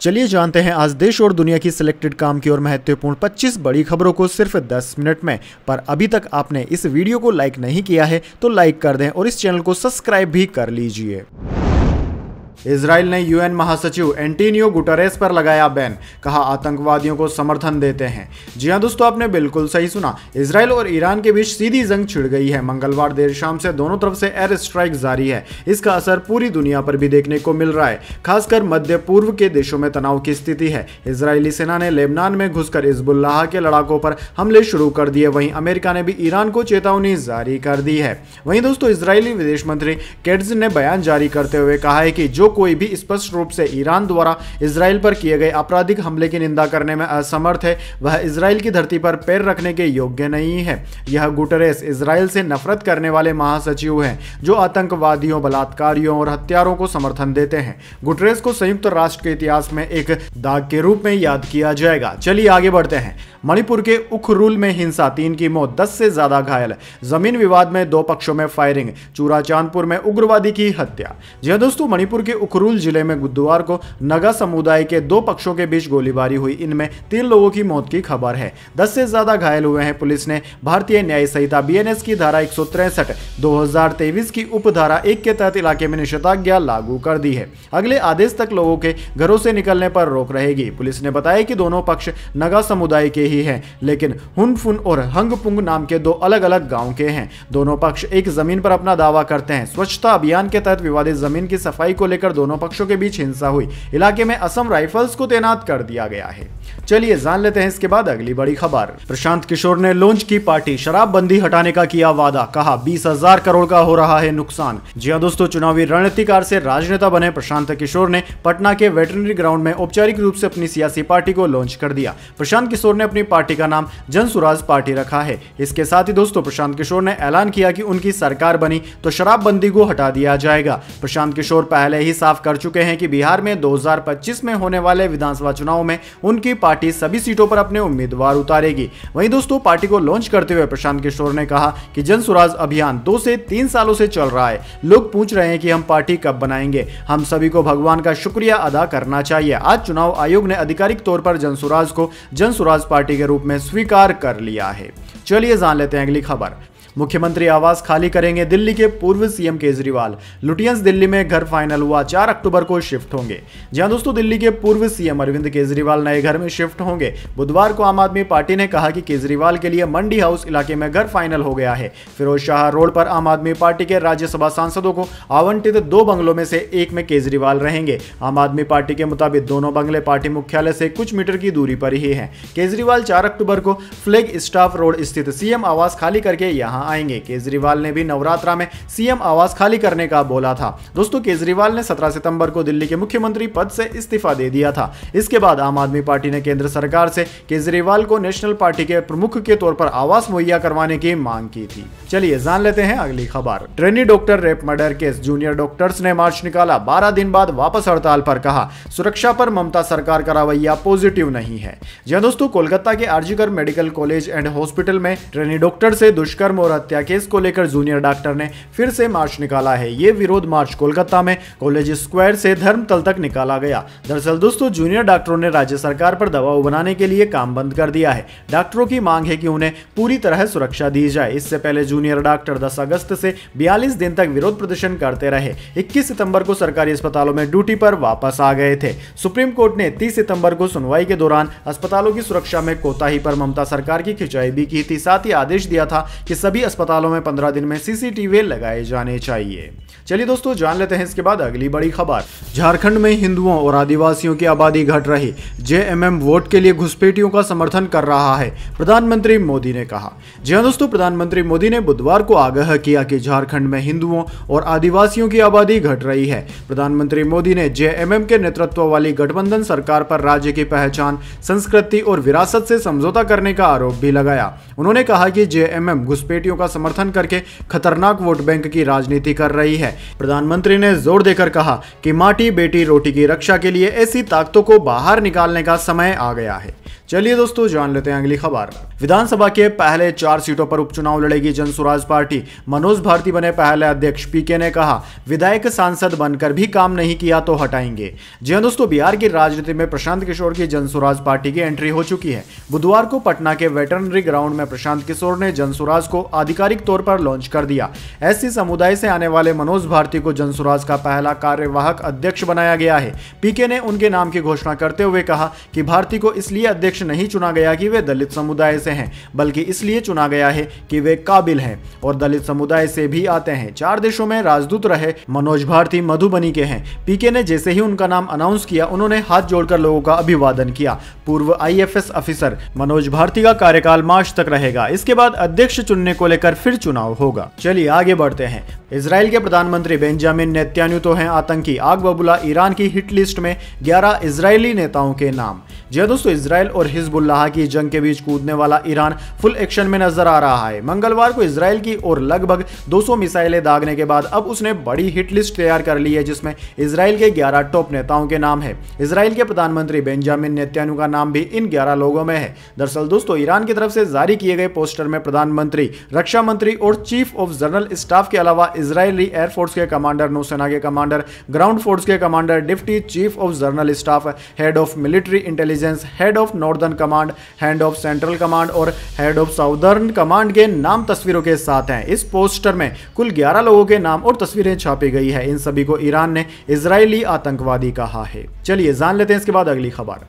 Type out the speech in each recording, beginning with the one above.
चलिए जानते हैं आज देश और दुनिया की सिलेक्टेड काम की और महत्वपूर्ण 25 बड़ी खबरों को सिर्फ 10 मिनट में। पर अभी तक आपने इस वीडियो को लाइक नहीं किया है तो लाइक कर दें और इस चैनल को सब्सक्राइब भी कर लीजिए। इजराइल ने यूएन महासचिव एंटोनियो गुटेरेस पर लगाया बैन, कहा आतंकवादियों को समर्थन देते हैं। जी हां दोस्तों, आपने बिल्कुल सही सुना। इजराइल और ईरान के बीच सीधी जंग छिड़ गई है। मंगलवार देर शाम से दोनों तरफ से एयर स्ट्राइक जारी है। इसका असर पूरी दुनिया पर भी देखने को मिल रहा है। खासकर मध्य पूर्व के देशों में तनाव की स्थिति है। इजरायली सेना ने लेबनान में घुसकर हिजबुल्लाह के लड़ाकों पर हमले शुरू कर दिए। वहीं अमेरिका ने भी ईरान को चेतावनी जारी कर दी है। वहीं दोस्तों, इजरायली विदेश मंत्री केट्ज ने बयान जारी करते हुए कहा है कि जो कोई भी स्पष्ट रूप से ईरान द्वारा इजराइल पर किए गए आपराधिक हमले की निंदा करने में असमर्थ है, वह इजराइल की धरती पर पैर रखने के योग्य नहीं है। यह गुटेरेस इजराइल से नफरत करने वाले महासचिव हैं जो आतंकवादियों, बलात्कारियों और हत्यारों को समर्थन देते हैं। गुटेरेस को संयुक्त राष्ट्र के इतिहास में एक दाग के रूप में याद किया जाएगा। चलिए आगे बढ़ते हैं। मणिपुर के उखरुल में हिंसा, 3 की मौत, 10 से ज्यादा घायल। जमीन विवाद में 2 पक्षों में फायरिंग। चूरा चांदपुर में उग्रवादी की हत्या। जी हां दोस्तों, मणिपुर के उखरुल जिले में बुधवार को नगा समुदाय के 2 पक्षों के बीच गोलीबारी हुई। इनमें 3 लोगों की मौत की खबर है। 10 से ज्यादा घायल हुए हैं। पुलिस ने भारतीय न्याय संहिता BNS की धारा 163 2023 की उपधारा 1 के तहत इलाके में निषेधाज्ञा लागू कर दी है। अगले आदेश तक लोगों के घरों से निकलने पर रोक रहेगी। पुलिस ने बताया कि दोनों पक्ष नगा समुदाय के ही हैं, लेकिन हुनफुन और हंगपुंग नाम के 2 अलग अलग गांव के हैं। दोनों पक्ष एक जमीन पर अपना दावा करते हैं। स्वच्छता अभियान के तहत विवादित जमीन की सफाई को लेकर दोनों पक्षों के बीच हिंसा हुई। इलाके में असम राइफल्स को तैनात कर दिया गया है। चलिए जान लेते हैं इसके बाद अगली बड़ी खबर। प्रशांत किशोर ने लॉन्च की पार्टी, शराबबंदी हटाने का किया वादा, कहा 20,000 करोड़ का हो रहा है नुकसान। जी हां दोस्तों, चुनावी रणनीतिकार से राजनेता बने प्रशांत किशोर ने पटना के वेटरनरी ग्राउंड में औपचारिक रूप से अपनी सियासी पार्टी को लॉन्च कर दिया। प्रशांत किशोर ने अपनी पार्टी का नाम जन सुराज पार्टी रखा है। इसके साथ ही दोस्तों, प्रशांत किशोर ने ऐलान किया कि उनकी सरकार बनी तो शराबबंदी को हटा दिया जाएगा। प्रशांत किशोर पहले ही साफ कर चुके हैं कि बिहार में 2025 में होने वाले विधानसभा चुनाव में उनकी पार्टी सभी सीटों पर अपने उम्मीदवार उतारेगी। वहीं दोस्तों, पार्टी को लॉन्च करते हुए प्रशांत किशोर ने कहा कि जन सुराज अभियान 2 से 3 सालों से चल रहा है। लोग पूछ रहे हैं कि हम पार्टी कब बनाएंगे। हम सभी को भगवान का शुक्रिया अदा करना चाहिए। आज चुनाव आयोग ने आधिकारिक तौर पर जन सुराज को जन सुराज पार्टी के रूप में स्वीकार कर लिया है। चलिए जान लेते हैं अगली खबर। मुख्यमंत्री आवास खाली करेंगे दिल्ली के पूर्व सीएम केजरीवाल। लुटियंस दिल्ली में घर फाइनल हुआ, 4 अक्टूबर को शिफ्ट होंगे। जहां दोस्तों, दिल्ली के पूर्व सीएम अरविंद केजरीवाल नए घर में शिफ्ट होंगे। बुधवार को आम आदमी पार्टी ने कहा कि केजरीवाल के लिए मंडी हाउस इलाके में घर फाइनल हो गया है। फिरोज शाह रोड पर आम आदमी पार्टी के राज्यसभा सांसदों को आवंटित 2 बंगलों में से एक में केजरीवाल रहेंगे। आम आदमी पार्टी के मुताबिक दोनों बंगले पार्टी मुख्यालय से कुछ मीटर की दूरी पर ही है। केजरीवाल 4 अक्टूबर को फ्लैग स्टाफ रोड स्थित सीएम आवास खाली करके यहां आएंगे। केजरीवाल ने भी नवरात्रा में सीएम आवास खाली करने का बोला था। दोस्तों, केजरीवाल ने 17 सितंबर को दिल्ली के मुख्यमंत्री पद से इस्तीफा दे दिया था। इसके बाद आम आदमी पार्टी ने केंद्र सरकार से केजरीवाल को नेशनल पार्टी के प्रमुख के तौर पर आवास मुहैया करवाने की मांग की थी। चलिए जान लेते हैं अगली खबर। Trainee doctor rape murder case, junior doctors ने मार्च निकाला। 12 दिन बाद वापस हड़ताल पर, कहा सुरक्षा पर ममता सरकार का रवैया पॉजिटिव नहीं है। जी हां दोस्तों, कोलकाता के RG Kar medical college and hospital में ट्रेनी डॉक्टर से दुष्कर्म और हत्या केस को लेकर जूनियर डॉक्टर ने फिर से मार्च निकाला है। ये विरोध मार्च कोलकाता में कॉलेज स्क्वायर से धर्मतल तक निकाला गया। दरअसल दोस्तों, जूनियर डॉक्टरों ने राज्य सरकार पर दबाव बनाने के लिए काम बंद कर दिया है। डॉक्टरों की मांग है कि उन्हें पूरी तरह सुरक्षा दी जाए। इससे पहले जूनियर डॉक्टर 10 अगस्त से 42 दिन तक विरोध प्रदर्शन करते रहे। 21 सितंबर को सरकारी अस्पतालों में ड्यूटी पर वापस आ गए थे। सुप्रीम कोर्ट ने 30 सितंबर को सुनवाई के दौरान अस्पतालों की सुरक्षा में कोताही पर ममता सरकार की खिंचाई भी की थी। साथ ही आदेश दिया था कि सभी अस्पतालों में 15 दिन में CCTV लगाए जाने चाहिए। चलिए दोस्तों, जान लेते हैं इसके बाद अगली बड़ी खबर। झारखंड में हिंदुओं और आदिवासियों की आबादी घट रही। JMM वोट के लिए घुसपैठियों का समर्थन कर रहा है, प्रधानमंत्री मोदी ने कहा। जी हां दोस्तों, प्रधानमंत्री मोदी ने बुधवार को आगाह किया कि झारखंड में हिंदुओं और आदिवासियों की आबादी घट रही है। प्रधानमंत्री मोदी ने JMM के नेतृत्व वाली गठबंधन सरकार पर राज्य की पहचान, संस्कृति और विरासत से समझौता करने का आरोप भी लगाया। उन्होंने कहा कि JMM घुसपैठियों का समर्थन करके खतरनाक वोट बैंक की राजनीति कर रही है। प्रधानमंत्री ने जोर देकर कहा कि माटी बेटी रोटी की रक्षा के लिए ऐसी ताकतों को बाहर निकालने का समय आ गया है। चलिए दोस्तों जान लेते हैं अगली खबर। विधानसभा के पहले 4 सीटों पर उपचुनाव लड़ेगी जनसुराज पार्टी। मनोज भारती बने पहले अध्यक्ष। पीके ने कहा, विधायक सांसद बनकर भी काम नहीं किया तो हटाएंगे। जी हां दोस्तों, बिहार की राजनीति में प्रशांत किशोर की जनसुराज पार्टी की एंट्री हो चुकी है। बुधवार को पटना के वेटरनरी ग्राउंड में प्रशांत किशोर ने जनसुराज को आधिकारिक तौर पर लॉन्च कर दिया। एससी समुदाय से आने वाले मनोज भारती को जनसुराज का पहला कार्यवाहक अध्यक्ष बनाया गया है। पीके ने उनके नाम की घोषणा करते हुए कहा कि भारती को इसलिए अध्यक्ष नहीं चुना गया कि वे दलित समुदाय से हैं, बल्कि इसलिए चुना गया है कि वे काबिल हैं और दलित समुदाय से भी आते हैं। 4 देशों में राजदूत रहे मनोज भारती मधुबनी के हैं। पीके ने जैसे ही उनका नाम अनाउंस किया, उन्होंने हाथ जोड़कर लोगों का अभिवादन किया। पूर्व आईएफएस ऑफिसर मनोज भारती का कार्यकाल मार्च तक रहेगा। इसके बाद अध्यक्ष चुनने को लेकर फिर चुनाव होगा। चलिए आगे बढ़ते हैं। इजराइल के प्रधानमंत्री बेंजामिन नेतन्याहू तो हैं आतंकी। आग बबूला ईरान की हिट लिस्ट में 11 इजरायली नेताओं के नाम। जी दोस्तों, इजराइल और हिजबुल्लाह की जंग के बीच कूदने वाला ईरान फुल एक्शन में नजर आ रहा है। मंगलवार को इजराइल की ओर लगभग 200 मिसाइलें दागने के बाद अब उसने बड़ी हिट लिस्ट तैयार कर ली है, जिसमें इजराइल के 11 टॉप नेताओं के नाम है। इजराइल के प्रधानमंत्री बेंजामिन नेतन्याहू का नाम भी इन 11 लोगों में है। दरअसल दोस्तों, ईरान की तरफ से जारी किए गए पोस्टर में प्रधानमंत्री, रक्षा मंत्री और चीफ ऑफ जनरल स्टाफ के अलावा इजरायली एयरफोर्स के कमांडर, नौसेना के कमांडर, ग्राउंड फोर्स के commander, deputy chief of general staff, head of military intelligence, head of northern command, head of central command और हेड ऑफ साउदर्न कमांड के नाम तस्वीरों के साथ हैं। इस पोस्टर में कुल 11 लोगों के नाम और तस्वीरें छापी गई है। इन सभी को ईरान ने इजरायली आतंकवादी कहा है। चलिए जान लेते हैं इसके बाद अगली खबर।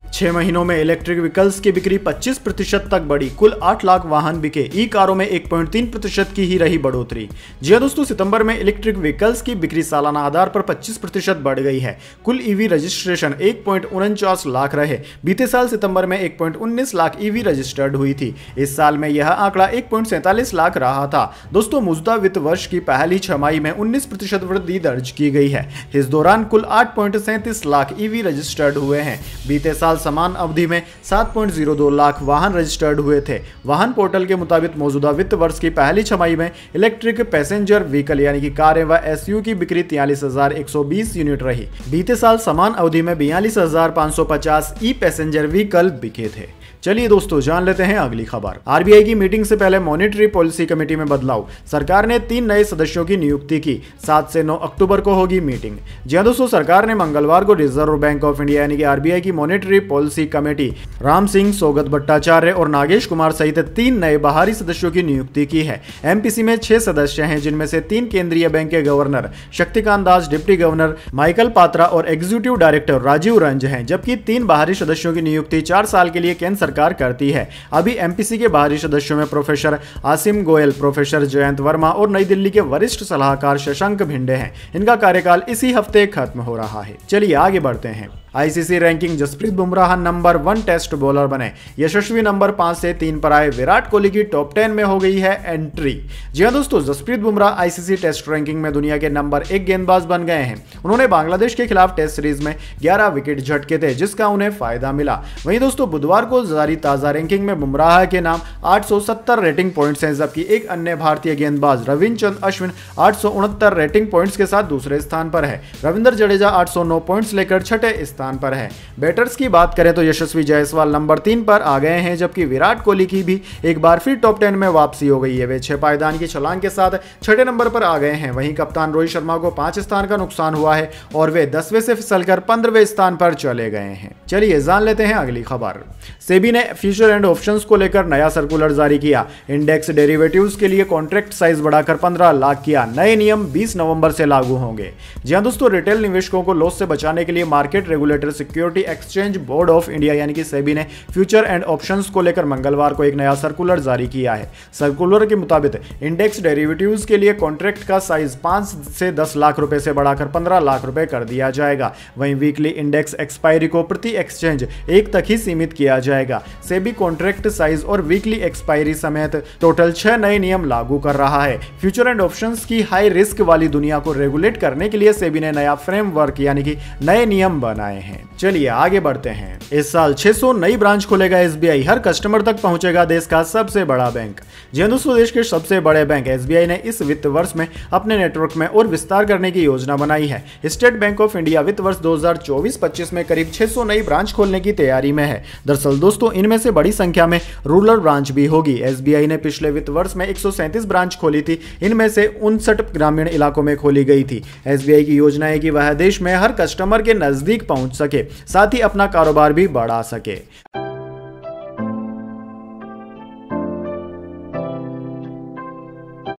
6 महीनों में इलेक्ट्रिक व्हीकल्स की बिक्री 25% तक बढ़ी। कुल 8 लाख वाहन बिके। ई कारों में 1.3% की ही रही बढ़ोतरी। जी हां दोस्तों, सितंबर में इलेक्ट्रिक व्हीकल्स की बिक्री सालाना आधार पर 25% बढ़ गई है। कुल ईवी रजिस्ट्रेशन 1.49 लाख रहे। बीते साल सितंबर में 1.19 लाख ईवी रजिस्टर्ड हुई थी। इस साल में यह आंकड़ा 1.47 लाख रहा था। दोस्तों, मौजूदा वित्त वर्ष की पहली छमाही में 19% वृद्धि दर्ज की गई है। इस दौरान कुल 8.37 लाख ईवी रजिस्टर्ड हुए हैं। बीते साल समान अवधि में 7.02 लाख वाहन रजिस्टर्ड हुए थे। वाहन पोर्टल के मुताबिक मौजूदा वित्त वर्ष की पहली छमाही में इलेक्ट्रिक पैसेंजर व्हीकल यानी कि कारें व एसयू की बिक्री 43,120 यूनिट रही। बीते साल समान अवधि में 42,550 ई पैसेंजर व्हीकल बिके थे। चलिए दोस्तों जान लेते हैं अगली खबर। आरबीआई की मीटिंग से पहले मॉनेटरी पॉलिसी कमेटी में बदलाव। सरकार ने 3 नए सदस्यों की नियुक्ति की। 7 से 9 अक्टूबर को होगी मीटिंग। जी हां दोस्तों, सरकार ने मंगलवार को रिजर्व बैंक ऑफ इंडिया यानी कि आरबीआई की monetary policy committee Ram Singh, Saugata Bhattacharya और नागेश कुमार सहित 3 नए बाहरी सदस्यों की नियुक्ति की है। एमपीसी में 6 सदस्य हैं, जिनमें से 3 केंद्रीय बैंक के governor Shaktikanta Das, deputy governor Michael Patra और एग्जीक्यूटिव डायरेक्टर राजीव रंज हैं, जबकि 3 बाहरी सदस्यों की नियुक्ति 4 साल के लिए केंद्र सरकार करती है। अभी एमपीसी के बाहरी सदस्यों में प्रोफेसर आसिम गोयल, प्रोफेसर जयंत वर्मा और नई दिल्ली के वरिष्ठ सलाहकार शशांक भिंडे हैं। इनका कार्यकाल इसी हफ्ते खत्म हो रहा है। चलिए आगे बढ़ते हैं। ICC ranking, Jasprit Bumrah number 1 test bowler बने। यशस्वी नंबर 5 से 3 पर आए। विराट कोहली की टॉप 10 में हो गई है एंट्री। जी हां दोस्तों, Jasprit Bumrah ICC test ranking में दुनिया के नंबर 1 गेंदबाज बन गए हैं। उन्होंने बांग्लादेश के खिलाफ टेस्ट सीरीज में 11 विकेट झटके थे, जिसका उन्हें फायदा मिला। वहीं दोस्तों, बुधवार को जारी ताजा रैंकिंग में बुमराह के नाम 870 रेटिंग पॉइंट्स हैं, जबकि एक अन्य भारतीय गेंदबाज रविंद्र अश्विन 869 रेटिंग पॉइंट्स के साथ दूसरे स्थान पर है। रविंद्र जडेजा 809 पॉइंट्स लेकर छठे स्थान पर है। बैटर्स की बात करें तो यशस्वी जायसवाल नंबर 3 पर आ गए हैं, जबकि विराट कोहली की भी एक बार फिर टॉप 10 में वापसी हो गई है। वे 6 पायदान की छलांग के साथ छठे नंबर पर आ गए हैं। वहीं कप्तान रोहित शर्मा को 5 स्थान का नुकसान हुआ है और वे 10वें से फिसलकर 15वें स्थान पर चले गए हैं। चलिए जान लेते हैं अगली खबर। सेबी ने फ्यूचर एंड ऑप्शंस को लेकर नया सर्कुलर जारी किया। इंडेक्स डेरिवेटिव्स के लिए कॉन्ट्रैक्ट साइज बढ़ाकर 15 लाख किया। नए नियम 20 नवंबर से लागू होंगे। जी हां दोस्तों, रिटेल निवेशकों को लॉस से बचाने के लिए market regulator security exchange board of India यानी कि सेबी ने फ्यूचर एंड ऑप्शंस को लेकर मंगलवार को एक नया सर्कुलर जारी किया है। सर्कुलर के मुताबिक इंडेक्स डेरिवेटिव्स के लिए कॉन्ट्रैक्ट का साइज 5 से 10 लाख रुपए से बढ़ाकर 15 लाख रुपए कर दिया जाएगा। वहीं वीकली इंडेक्स एक्सपायरी को प्रति एक्सचेंज 1 तक ही सीमित किया जाएगा। सेबी कॉन्ट्रैक्ट साइज और वीकली एक्सपायरी समेत टोटल 6 नए नियम लागू कर रहा है। फ्यूचर एंड ऑप्शंस की हाई रिस्क वाली दुनिया को रेगुलेट करने के लिए सेबी ने नया फ्रेमवर्क यानी कि नए नियम बनाए रहे हैं। चलिए आगे बढ़ते हैं। इस साल 600 नई ब्रांच खोलेगा एसबीआई, हर कस्टमर तक पहुंचेगा देश का सबसे बड़ा बैंक। जी हाँ दोस्तों, देश के सबसे बड़े बैंक एसबीआई ने इस वित्त वर्ष में अपने नेटवर्क में और विस्तार करने की योजना बनाई है। स्टेट बैंक ऑफ इंडिया वित्त वर्ष 2024-25 में करीब 600 नई ब्रांच खोलने की तैयारी में है। दरअसल दोस्तों, इनमें से बड़ी संख्या में रूरल ब्रांच भी होगी। एसबीआई ने पिछले वित्त वर्ष में 137 ब्रांच खोली थी, इनमें से 59 ग्रामीण इलाकों में खोली गई थी। एसबीआई की योजना है कि वह देश में हर कस्टमर के नजदीक पहुंच सके, साथ ही अपना कारोबार भी बढ़ा सके।